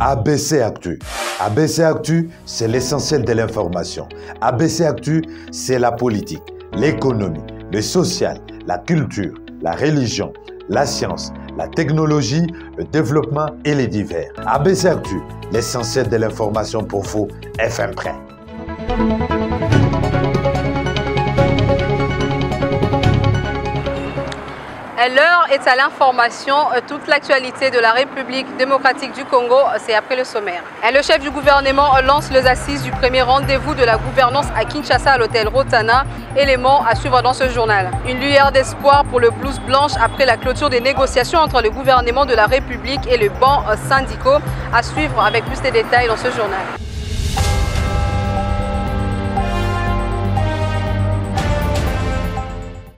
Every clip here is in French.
ABC Actu. ABC Actu, c'est l'essentiel de l'information. ABC Actu, c'est la politique, l'économie, le social, la culture, la religion, la science, la technologie, le développement et les divers. ABC Actu, l'essentiel de l'information pour vous, FM Prêt. L'heure est à l'information. Toute l'actualité de la République démocratique du Congo, c'est après le sommaire. Le chef du gouvernement lance les assises du premier rendez-vous de la gouvernance à Kinshasa à l'hôtel Rotana. Éléments à suivre dans ce journal. Une lueur d'espoir pour le blouse blanche après la clôture des négociations entre le gouvernement de la République et les bancs syndicaux. À suivre avec plus de détails dans ce journal.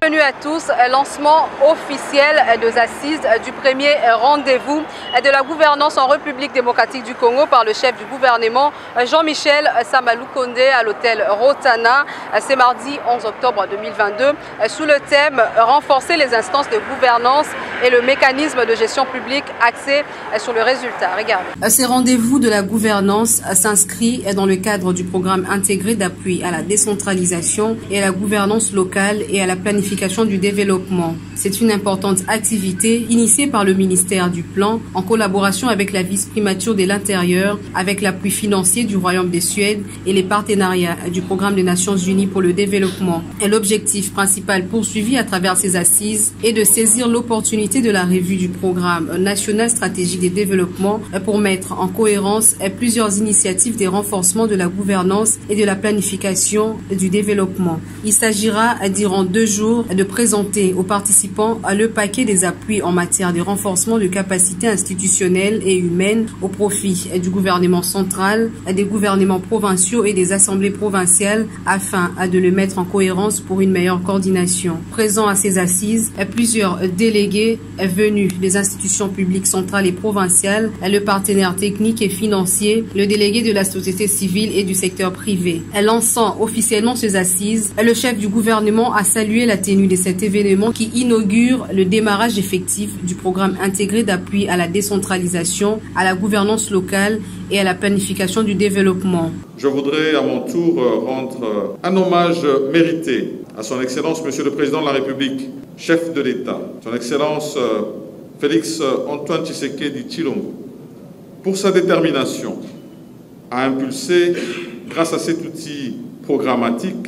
Bienvenue à tous, lancement officiel des assises du premier rendez-vous de la gouvernance en République démocratique du Congo par le chef du gouvernement Jean-Michel Sama Lukonde à l'hôtel Rotana. C'est mardi 11 octobre 2022 sous le thème renforcer les instances de gouvernance et le mécanisme de gestion publique axé sur le résultat. Regardez. Ces rendez-vous de la gouvernance s'inscrit dans le cadre du programme intégré d'appui à la décentralisation et à la gouvernance locale et à la planification du développement. C'est une importante activité initiée par le ministère du Plan en collaboration avec la vice-primature de l'Intérieur, avec l'appui financier du Royaume de Suède et les partenariats du Programme des Nations Unies pour le développement. Et l'objectif principal poursuivi à travers ces assises est de saisir l'opportunité de la revue du Programme national stratégique de développement pour mettre en cohérence plusieurs initiatives de renforcement de la gouvernance et de la planification du développement. Il s'agira durant 2 jours de présenter aux participants le paquet des appuis en matière de renforcement de capacités institutionnelles et humaines au profit du gouvernement central, des gouvernements provinciaux et des assemblées provinciales afin de le mettre en cohérence pour une meilleure coordination. Présents à ces assises, plusieurs délégués venus des institutions publiques centrales et provinciales, le partenaire technique et financier, le délégué de la société civile et du secteur privé. Lançant officiellement ces assises, le chef du gouvernement a salué la tenue de cet événement qui inaugure le démarrage effectif du programme intégré d'appui à la décentralisation, à la gouvernance locale et à la planification du développement. Je voudrais à mon tour rendre un hommage mérité à son Excellence Monsieur le Président de la République, chef de l'État, son Excellence Félix Antoine Tshisekedi Tshilombo, pour sa détermination à impulser, grâce à cet outil programmatique,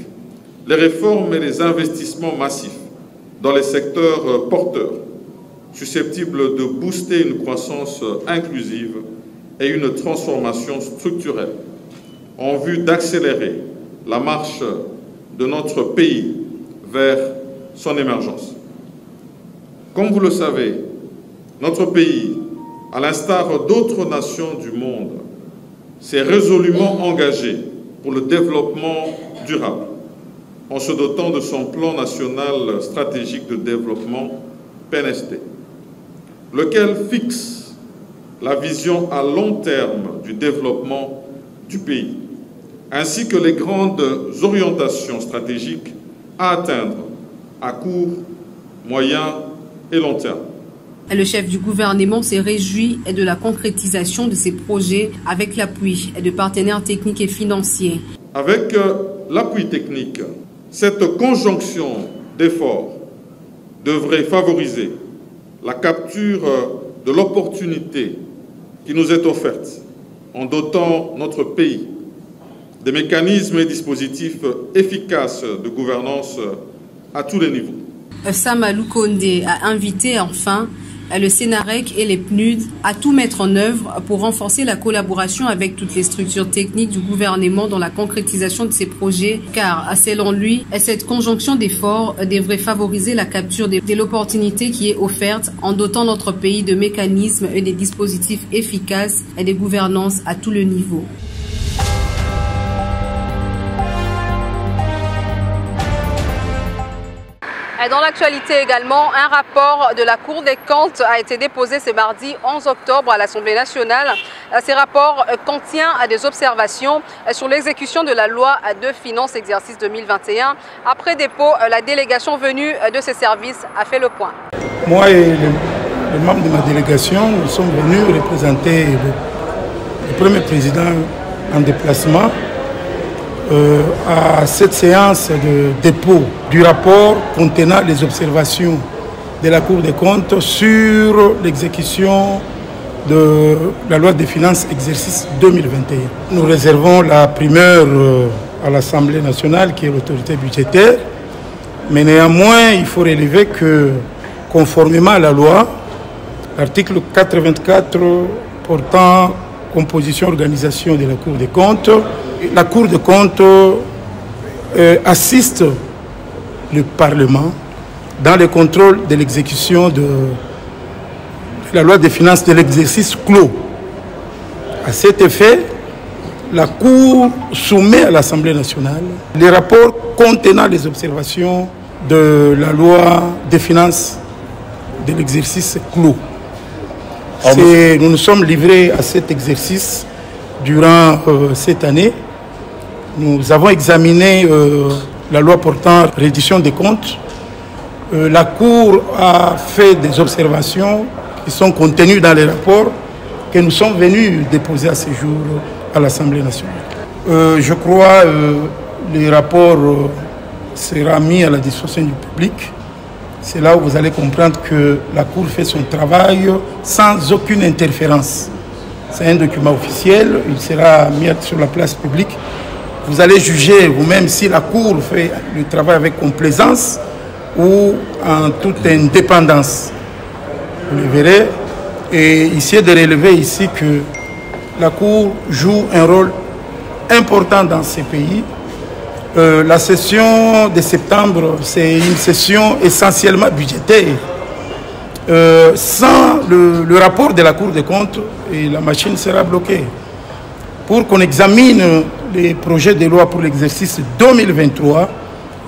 les réformes et les investissements massifs dans les secteurs porteurs, susceptibles de booster une croissance inclusive et une transformation structurelle en vue d'accélérer la marche de notre pays vers son émergence. Comme vous le savez, notre pays, à l'instar d'autres nations du monde, s'est résolument engagé pour le développement durable, en se dotant de son plan national stratégique de développement, PNSD, lequel fixe la vision à long terme du développement du pays, ainsi que les grandes orientations stratégiques à atteindre à court, moyen et long terme. Le chef du gouvernement s'est réjoui de la concrétisation de ces projets avec l'appui de partenaires techniques et financiers. Avec l'appui technique, cette conjonction d'efforts devrait favoriser la capture de l'opportunité qui nous est offerte en dotant notre pays des mécanismes et dispositifs efficaces de gouvernance à tous les niveaux. Sama Lukonde a invité enfin le Sénarec et les PNUD à tout mettre en œuvre pour renforcer la collaboration avec toutes les structures techniques du gouvernement dans la concrétisation de ces projets, car, selon lui, cette conjonction d'efforts devrait favoriser la capture de l'opportunité qui est offerte en dotant notre pays de mécanismes et des dispositifs efficaces et de gouvernance à tout le niveau. Dans l'actualité également, un rapport de la Cour des comptes a été déposé ce mardi 11 octobre à l'Assemblée nationale. Ces rapports contiennent des observations sur l'exécution de la loi de finances exercice 2021. Après dépôt, la délégation venue de ces services a fait le point. Moi et les membres de ma délégation, nous sommes venus représenter le premier président en déplacement à cette séance de dépôt du rapport contenant les observations de la Cour des comptes sur l'exécution de la loi des finances exercice 2021. Nous réservons la primeur à l'Assemblée nationale qui est l'autorité budgétaire, mais néanmoins il faut relever que conformément à la loi, l'article 84 portant composition et organisation de la Cour des comptes, la Cour des comptes assiste le Parlement dans le contrôle de l'exécution de la loi des finances de l'exercice clos. À cet effet, la Cour soumet à l'Assemblée nationale les rapports contenant les observations de la loi des finances de l'exercice clos. Nous nous sommes livrés à cet exercice durant cette année. Nous avons examiné la loi portant reddition des comptes. La Cour a fait des observations qui sont contenues dans les rapports que nous sommes venus déposer à ce jour à l'Assemblée nationale. Je crois que le rapport sera mis à la disposition du public. C'est là où vous allez comprendre que la Cour fait son travail sans aucune interférence. C'est un document officiel, il sera mis sur la place publique. Vous allez juger vous-même si la Cour fait le travail avec complaisance ou en toute indépendance. Vous le verrez. Et ici, de relever ici que la Cour joue un rôle important dans ces pays. La session de septembre, c'est une session essentiellement budgétaire. Sans le rapport de la Cour des comptes, la machine sera bloquée. Pour qu'on examine les projets de loi pour l'exercice 2023,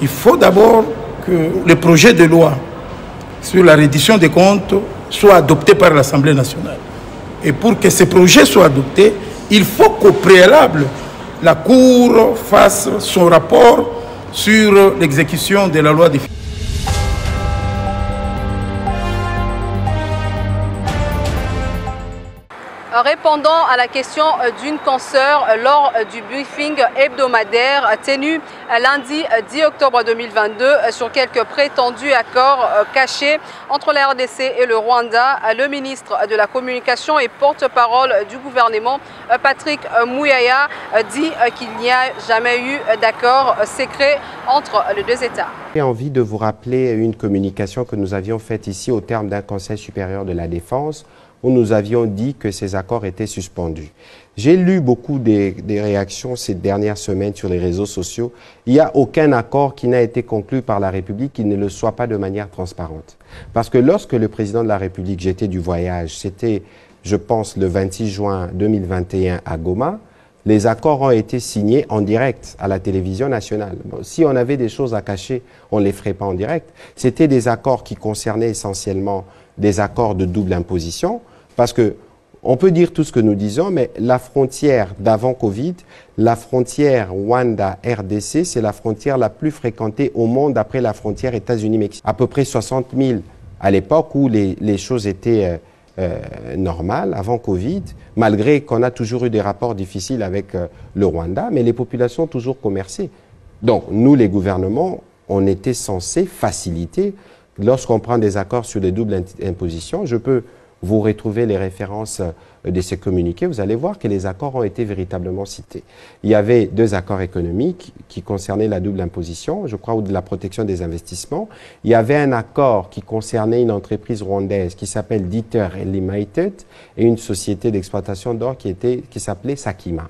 il faut d'abord que le projet de loi sur la reddition des comptes soit adopté par l'Assemblée nationale. Et pour que ce projet soit adopté, il faut qu'au préalable, la Cour fasse son rapport sur l'exécution de la loi des finances. Répondant à la question d'une consoeur lors du briefing hebdomadaire tenu lundi 10 octobre 2022 sur quelques prétendus accords cachés entre la RDC et le Rwanda, le ministre de la Communication et porte-parole du gouvernement, Patrick Muyaya, dit qu'il n'y a jamais eu d'accord secret entre les deux États. J'ai envie de vous rappeler une communication que nous avions faite ici au terme d'un Conseil supérieur de la défense où nous avions dit que ces accords étaient suspendus. J'ai lu beaucoup des réactions ces dernières semaines sur les réseaux sociaux. Il n'y a aucun accord qui n'a été conclu par la République qui ne le soit pas de manière transparente. Parce que lorsque le président de la République, j'étais du voyage, c'était, je pense, le 26 juin 2021 à Goma, les accords ont été signés en direct à la télévision nationale. Bon, si on avait des choses à cacher, on ne les ferait pas en direct. C'était des accords qui concernaient essentiellement des accords de double imposition, parce que on peut dire tout ce que nous disons, mais la frontière d'avant Covid, la frontière Rwanda-RDC, c'est la frontière la plus fréquentée au monde après la frontière États-Unis-Mexique. À peu près 60 000 à l'époque où les choses étaient normales, avant Covid, malgré qu'on a toujours eu des rapports difficiles avec le Rwanda, mais les populations ont toujours commercé. Donc, nous, les gouvernements, on était censés faciliter. Lorsqu'on prend des accords sur les doubles impositions, je peux vous retrouver les références de ces communiqués, vous allez voir que les accords ont été véritablement cités. Il y avait 2 accords économiques qui concernaient la double imposition, je crois, ou de la protection des investissements. Il y avait un accord qui concernait une entreprise rwandaise qui s'appelle Dieter Limited et une société d'exploitation d'or qui s'appelait Sakima.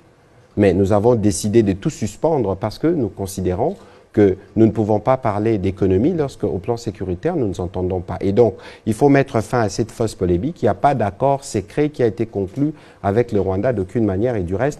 Mais nous avons décidé de tout suspendre parce que nous considérons que nous ne pouvons pas parler d'économie lorsque, au plan sécuritaire, nous ne nous entendons pas. Et donc, il faut mettre fin à cette fausse polémique. Il n'y a pas d'accord secret qui a été conclu avec le Rwanda d'aucune manière et du reste.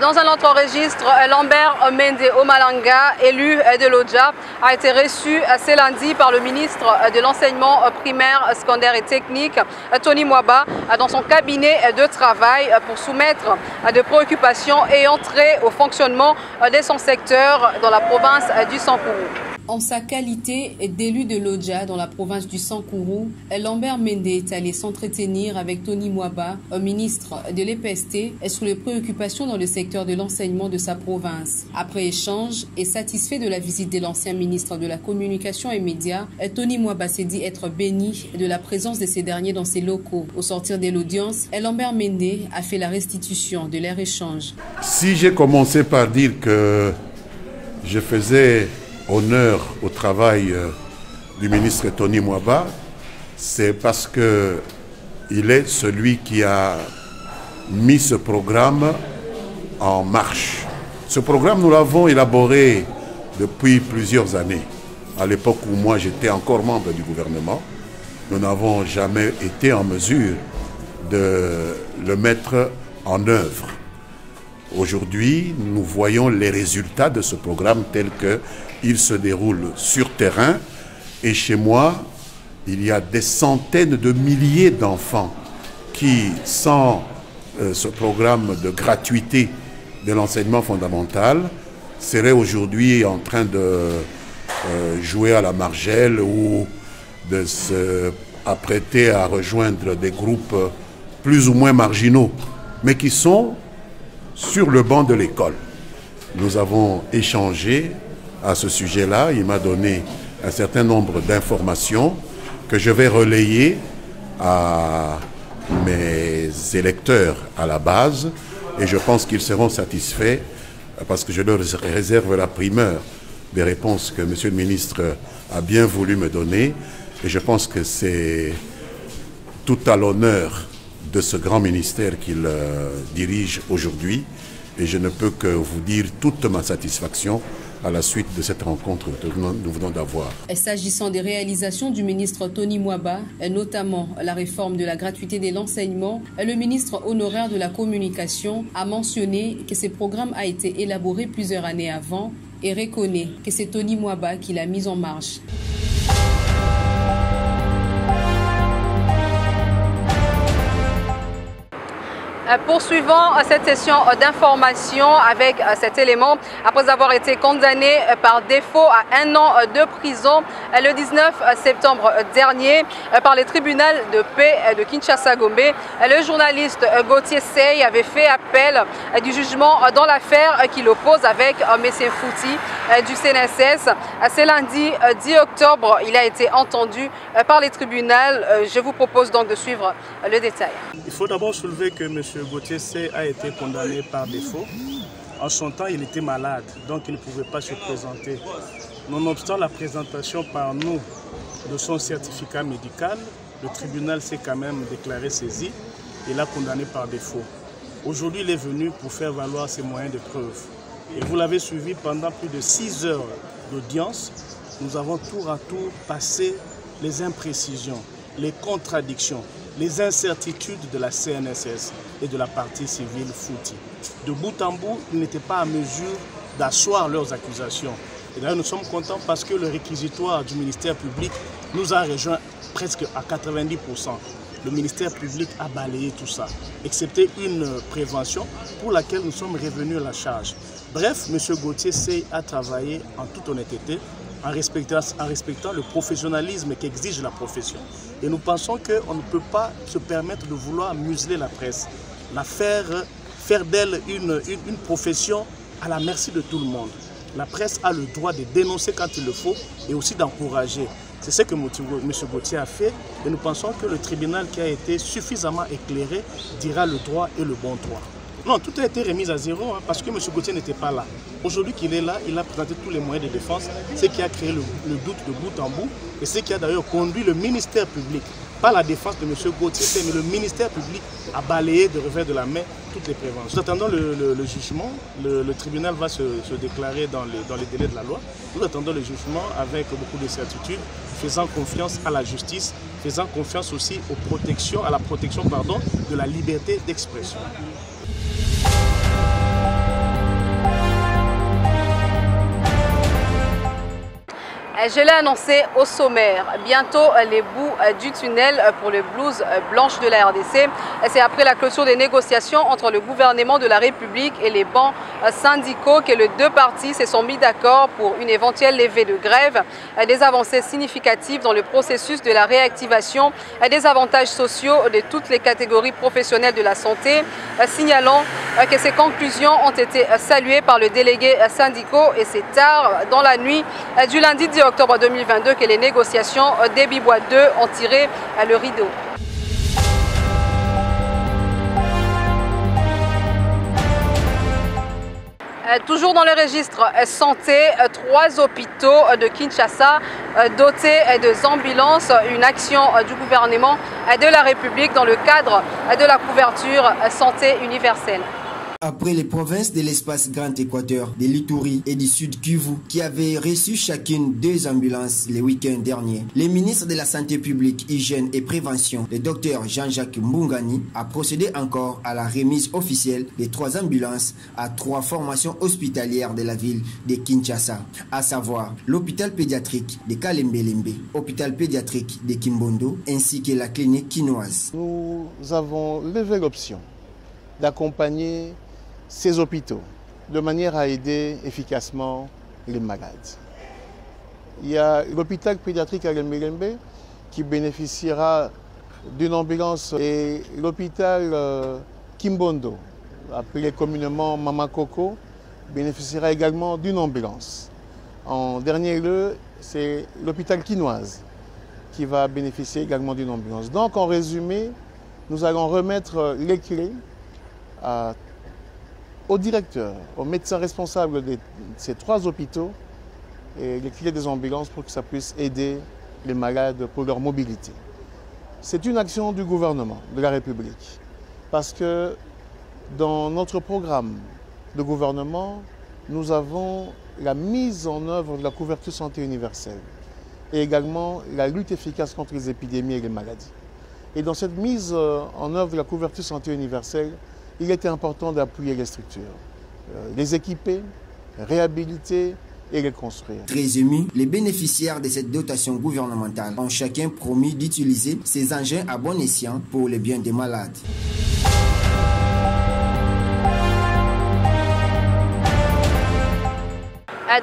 Dans un autre registre, Lambert Mende Omalanga, élu de l'Odja, a été reçu ce lundi par le ministre de l'Enseignement primaire, secondaire et technique, Tony Mwaba, dans son cabinet de travail pour soumettre des préoccupations et entrer au fonctionnement de son secteur dans la province du Sankourou. En sa qualité d'élu de l'Odja dans la province du Sankourou, Lambert Mende est allé s'entretenir avec Tony Mwaba, ministre de l'EPST, sur les préoccupations dans le secteur de l'enseignement de sa province. Après échange et satisfait de la visite de l'ancien ministre de la Communication et Médias, Tony Mwaba s'est dit être béni de la présence de ces derniers dans ses locaux. Au sortir de l'audience, Lambert Mende a fait la restitution de leur échange. Si j'ai commencé par dire que je faisais honneur au travail du ministre Tony Mwaba, c'est parce qu'il est celui qui a mis ce programme en marche. Ce programme, nous l'avons élaboré depuis plusieurs années. À l'époque où moi j'étais encore membre du gouvernement, nous n'avons jamais été en mesure de le mettre en œuvre. Aujourd'hui, nous voyons les résultats de ce programme tel qu'il se déroule sur terrain. Et chez moi, il y a des centaines de milliers d'enfants qui, sans ce programme de gratuité de l'enseignement fondamental, seraient aujourd'hui en train de jouer à la margelle ou de se apprêter à rejoindre des groupes plus ou moins marginaux, mais qui sont sur le banc de l'école. Nous avons échangé à ce sujet-là. Il m'a donné un certain nombre d'informations que je vais relayer à mes électeurs à la base et je pense qu'ils seront satisfaits parce que je leur réserve la primeur des réponses que M. le ministre a bien voulu me donner et je pense que c'est tout à l'honneur de ce grand ministère qu'il dirige aujourd'hui et je ne peux que vous dire toute ma satisfaction à la suite de cette rencontre que nous venons d'avoir. S'agissant des réalisations du ministre Tony Mwaba, notamment la réforme de la gratuité de l'enseignement, le ministre honoraire de la Communication a mentionné que ce programme a été élaboré plusieurs années avant et reconnaît que c'est Tony Mwaba qui l'a mis en marche. Poursuivant cette session d'information avec cet élément, après avoir été condamné par défaut à 1 an de prison le 19 septembre dernier par le tribunal de paix de Kinshasa-Gombe, le journaliste Gauthier Sey avait fait appel du jugement dans l'affaire qui l'oppose avec M. Fouti du CNSS. Ce lundi 10 octobre, il a été entendu par les tribunaux. Je vous propose donc de suivre le détail. Il faut d'abord soulever que M. Gauthier Sey a été condamné par défaut. En son temps, il était malade, donc il ne pouvait pas se présenter. Nonobstant la présentation par nous de son certificat médical, le tribunal s'est quand même déclaré saisi et l'a condamné par défaut. Aujourd'hui, il est venu pour faire valoir ses moyens de preuve. Et vous l'avez suivi pendant plus de 6 heures d'audience. Nous avons tour à tour passé les imprécisions, les contradictions, les incertitudes de la CNSS et de la partie civile Fouti. De bout en bout, ils n'étaient pas à mesure d'asseoir leurs accusations. Et d'ailleurs, nous sommes contents parce que le réquisitoire du ministère public nous a rejoint presque à 90%. Le ministère public a balayé tout ça, excepté une prévention pour laquelle nous sommes revenus à la charge. Bref, M. Gauthier Sey a travaillé en toute honnêteté, en respectant le professionnalisme qu'exige la profession. Et nous pensons qu'on ne peut pas se permettre de vouloir museler la presse, faire d'elle une profession à la merci de tout le monde. La presse a le droit de dénoncer quand il le faut et aussi d'encourager. C'est ce que M. Gauthier a fait et nous pensons que le tribunal qui a été suffisamment éclairé dira le droit et le bon droit. Non, tout a été remis à zéro parce que M. Gauthier n'était pas là. Aujourd'hui qu'il est là, il a présenté tous les moyens de défense, ce qui a créé le doute de bout en bout et ce qui a d'ailleurs conduit le ministère public, pas la défense de M. Gauthier, mais le ministère public à balayer de revers de la main toutes les préventions. Nous attendons le jugement, le tribunal va se déclarer dans les délais de la loi. Nous attendons le jugement avec beaucoup de certitude, faisant confiance à la justice, faisant confiance aussi à la protection de la liberté d'expression. Je l'ai annoncé au sommaire. Bientôt les bouts du tunnel pour le blues blanche de la RDC. C'est après la clôture des négociations entre le gouvernement de la République et les bancs syndicaux que les deux parties se sont mis d'accord pour une éventuelle levée de grève. Des avancées significatives dans le processus de la réactivation des avantages sociaux de toutes les catégories professionnelles de la santé, signalant que ces conclusions ont été saluées par le délégué syndicaux et c'est tard dans la nuit du lundi 10 octobre 2022 que les négociations des Bibois 2 ont tiré le rideau. Toujours dans le registre santé, 3 hôpitaux de Kinshasa dotés de ambulances, une action du gouvernement de la République dans le cadre de la couverture santé universelle. Après les provinces de l'espace Grand Équateur, de l'Ituri et du Sud Kivu, qui avaient reçu chacune 2 ambulances le week-end dernier, le ministre de la Santé publique, Hygiène et Prévention, le docteur Jean-Jacques Mbungani, a procédé encore à la remise officielle des 3 ambulances à 3 formations hospitalières de la ville de Kinshasa, à savoir l'hôpital pédiatrique de Kalembelembe, l'hôpital pédiatrique de Kimbondo, ainsi que la clinique quinoise. Nous avons levé l'option d'accompagner ces hôpitaux de manière à aider efficacement les malades. Il y a l'hôpital pédiatrique à Lembelembe qui bénéficiera d'une ambulance et l'hôpital Kimbondo, appelé communément Mama Coco, bénéficiera également d'une ambulance. En dernier lieu, c'est l'hôpital quinoise qui va bénéficier également d'une ambulance. Donc en résumé, nous allons remettre les clés au directeur, aux médecins responsables de ces 3 hôpitaux et les clés des ambulances pour que ça puisse aider les malades pour leur mobilité. C'est une action du gouvernement de la République parce que dans notre programme de gouvernement, nous avons la mise en œuvre de la couverture santé universelle et également la lutte efficace contre les épidémies et les maladies. Et dans cette mise en œuvre de la couverture santé universelle, il était important d'appuyer les structures, les équiper, réhabiliter et les construire. Très émus, les bénéficiaires de cette dotation gouvernementale ont chacun promis d'utiliser ces engins à bon escient pour le bien des malades.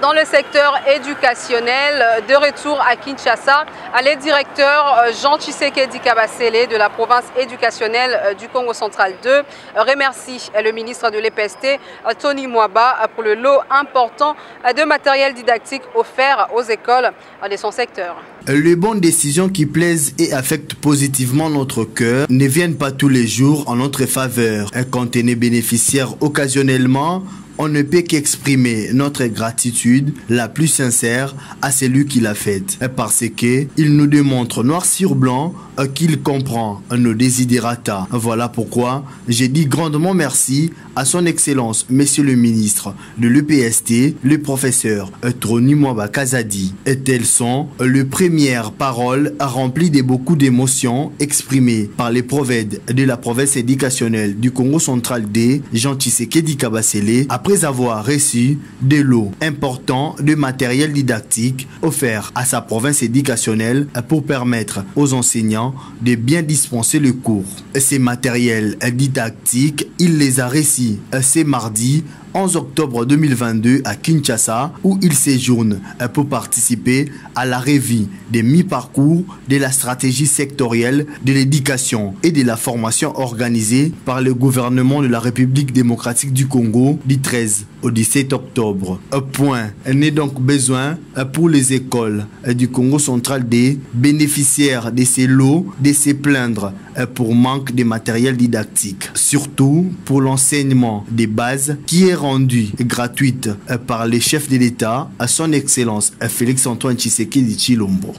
Dans le secteur éducationnel, de retour à Kinshasa, le directeur Jean Tshisekedi Kabasele de la province éducationnelle du Congo central 2 remercie le ministre de l'EPST, Tony Mwaba, pour le lot important de matériel didactique offert aux écoles de son secteur. Les bonnes décisions qui plaisent et affectent positivement notre cœur ne viennent pas tous les jours en notre faveur. Quand on est bénéficiaire occasionnellement, on ne peut qu'exprimer notre gratitude la plus sincère à celui qui l'a faite, parce qu'il nous démontre noir sur blanc qu'il comprend nos desiderata. Voilà pourquoi j'ai dit grandement merci à son Excellence, Monsieur le ministre de l'EPST, le professeur Tony Mwaba Kazadi. Et telles sont les premières paroles remplies de beaucoup d'émotions exprimées par les prophètes de la province éducationnelle du Congo central D, Jean Tshisekedi Kabasele, après avoir reçu des lots importants de matériel didactique offert à sa province éducationnelle pour permettre aux enseignants de bien dispenser le cours. Ces matériels didactiques, il les a reçus ce mardi 11 octobre 2022 à Kinshasa, où il séjourne pour participer à la revue des mi-parcours de la stratégie sectorielle de l'éducation et de la formation organisée par le gouvernement de la République démocratique du Congo du 13 au 17 octobre. Point n'est donc besoin pour les écoles du Congo central des bénéficiaires de ces lots de se plaindre pour manque de matériel didactique, surtout pour l'enseignement des bases qui est rendu gratuite par les chefs de l'État à son Excellence Félix-Antoine Tshisekedi Tshilombo.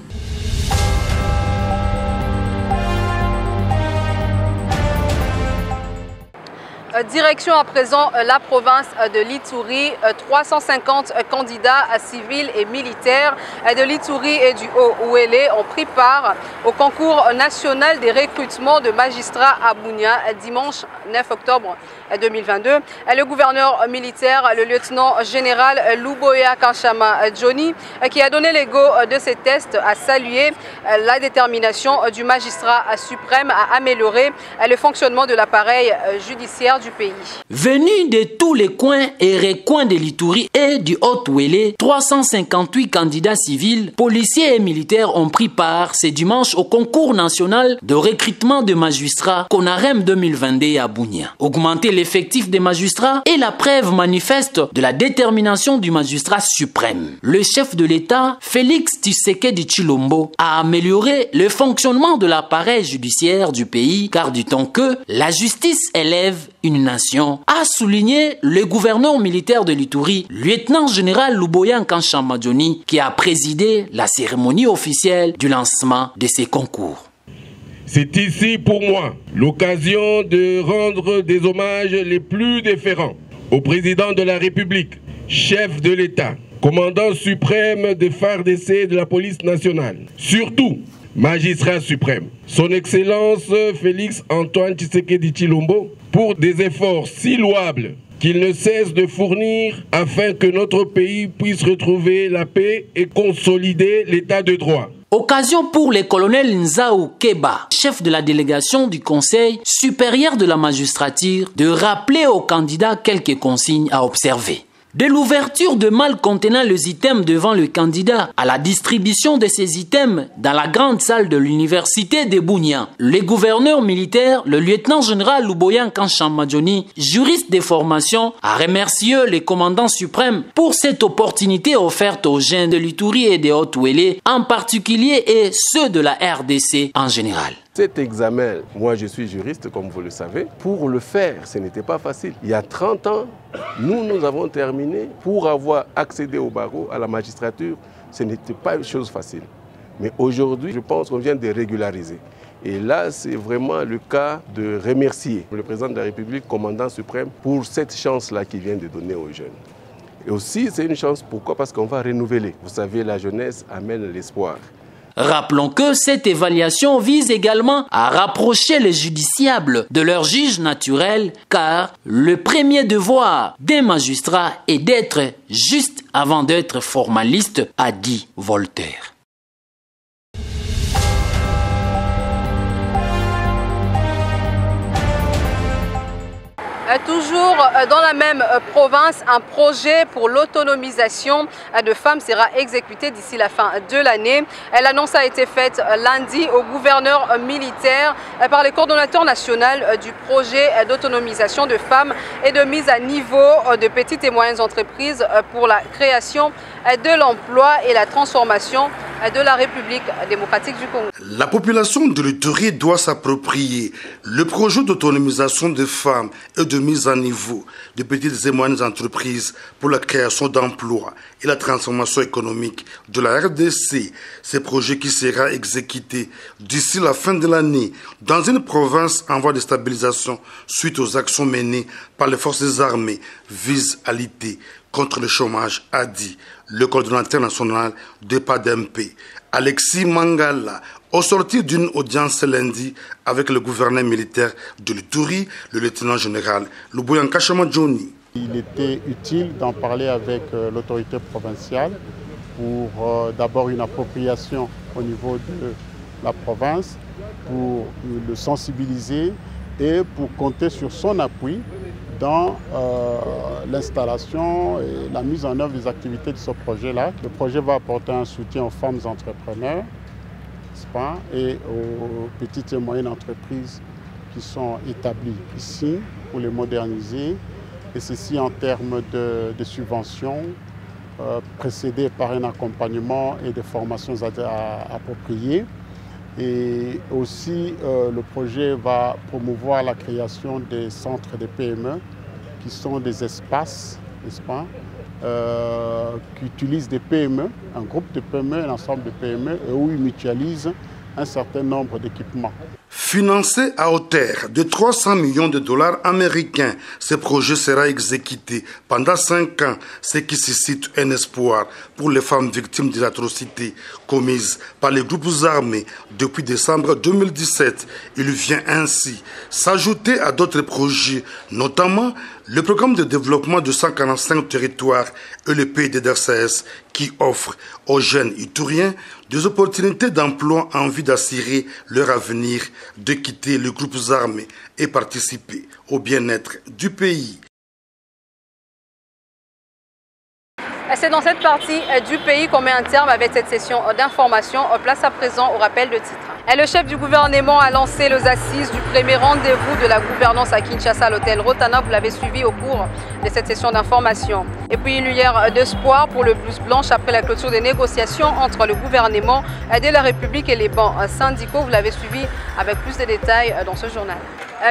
Direction à présent la province de l'Ituri. 350 candidats civils et militaires de l'Ituri et du Haut-Ouélé ont pris part au concours national des recrutements de magistrats à Bunia dimanche 9 octobre 2022. Le gouverneur militaire, le lieutenant général Luboya Kanchama Johnny, qui a donné les go de ces tests, a salué la détermination du magistrat suprême à améliorer le fonctionnement de l'appareil judiciaire du pays. Venus de tous les coins et recoins de l'Ituri et du Haut-Ouélé, 358 candidats civils, policiers et militaires ont pris part ce dimanche au concours national de recrutement de magistrats CONAREM 2022 à Bunia. Augmenter l'effectif des magistrats est la preuve manifeste de la détermination du magistrat suprême. Le chef de l'État, Félix Tshisekedi Tshilombo, a amélioré le fonctionnement de l'appareil judiciaire du pays car du temps que la justice élève une nation, a souligné le gouverneur militaire de l'Ituri, lieutenant général Luboya Kanchama Johnny, qui a présidé la cérémonie officielle du lancement de ces concours. C'est ici pour moi l'occasion de rendre des hommages les plus déférents au président de la République, chef de l'État, commandant suprême des FARDC de la police nationale, surtout magistrat suprême, son Excellence Félix Antoine Tshisekedi Tshilombo, pour des efforts si louables qu'il ne cesse de fournir afin que notre pays puisse retrouver la paix et consolider l'état de droit. Occasion pour le colonel Nzao Keba, chef de la délégation du Conseil supérieur de la magistrature, de rappeler aux candidats quelques consignes à observer. De l'ouverture de malles contenant les items devant le candidat à la distribution de ces items dans la grande salle de l'université de Bunia, le gouverneur militaire, le lieutenant général Luboya Kanchama Johnny, juriste de formation, a remercié le commandant suprême pour cette opportunité offerte aux jeunes de l'Ituri et de Haut-Ouélé en particulier et ceux de la RDC en général. Cet examen, moi je suis juriste comme vous le savez, pour le faire ce n'était pas facile. Il y a 30 ans, nous avons terminé. Pour avoir accédé au barreau, à la magistrature, ce n'était pas une chose facile. Mais aujourd'hui, je pense qu'on vient de régulariser. Et là, c'est vraiment le cas de remercier le président de la République, commandant suprême, pour cette chance-là qu'il vient de donner aux jeunes. Et aussi, c'est une chance, pourquoi? Parce qu'on va renouveler. Vous savez, la jeunesse amène l'espoir. Rappelons que cette évaluation vise également à rapprocher les justiciables de leurs juges naturels car le premier devoir des magistrats est d'être juste avant d'être formaliste, a dit Voltaire. Toujours dans la même province, un projet pour l'autonomisation de femmes sera exécuté d'ici la fin de l'année. L'annonce a été faite lundi au gouverneur militaire par le coordonnateur national du projet d'autonomisation de femmes et de mise à niveau de petites et moyennes entreprises pour la création de l'emploi et la transformation de la République démocratique du Congo. La population de l'Ituri doit s'approprier le projet d'autonomisation des femmes et de mise à niveau de petites et moyennes entreprises pour la création d'emplois et la transformation économique de la RDC. Ce projet qui sera exécuté d'ici la fin de l'année dans une province en voie de stabilisation suite aux actions menées par les forces armées vise à lutter contre le chômage, a dit le coordonnateur national de PADMP, Alexis Mangala, au sortir d'une audience lundi avec le gouverneur militaire de l'Ituri, le lieutenant général Luboya Kanchama Johnny. Il était utile d'en parler avec l'autorité provinciale pour d'abord une appropriation au niveau de la province, pour le sensibiliser et pour compter sur son appui dans l'installation et la mise en œuvre des activités de ce projet-là. Le projet va apporter un soutien aux femmes entrepreneurs et aux petites et moyennes entreprises qui sont établies ici pour les moderniser. Et ceci en termes de subventions précédées par un accompagnement et des formations appropriées. Et aussi, le projet va promouvoir la création des centres de PME, qui sont des espaces, n'est-ce pas, qui utilisent des PME, un groupe de PME, un ensemble de PME, et où ils mutualisent un certain nombre d'équipements. Financé à hauteur de 300 millions de dollars américains, ce projet sera exécuté pendant 5 ans, ce qui suscite un espoir pour les femmes victimes des atrocités commises par les groupes armés depuis décembre 2017. Il vient ainsi s'ajouter à d'autres projets, notamment le programme de développement de 145 territoires et le PDDRCS qui offre aux jeunes Itouriens des opportunités d'emploi en vue d'assurer leur avenir, de quitter les groupes armés et participer au bien-être du pays. C'est dans cette partie du pays qu'on met un terme avec cette session d'information. Place à présent au rappel de titres. Et le chef du gouvernement a lancé les assises du premier rendez-vous de la gouvernance à Kinshasa, l'hôtel Rotana. Vous l'avez suivi au cours de cette session d'information. Et puis une lueur d'espoir pour le Blouse Blanche après la clôture des négociations entre le gouvernement de la République et les bancs syndicaux. Vous l'avez suivi avec plus de détails dans ce journal.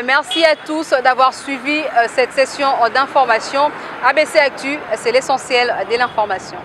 Merci à tous d'avoir suivi cette session d'information. ABC Actu, c'est l'essentiel de l'information.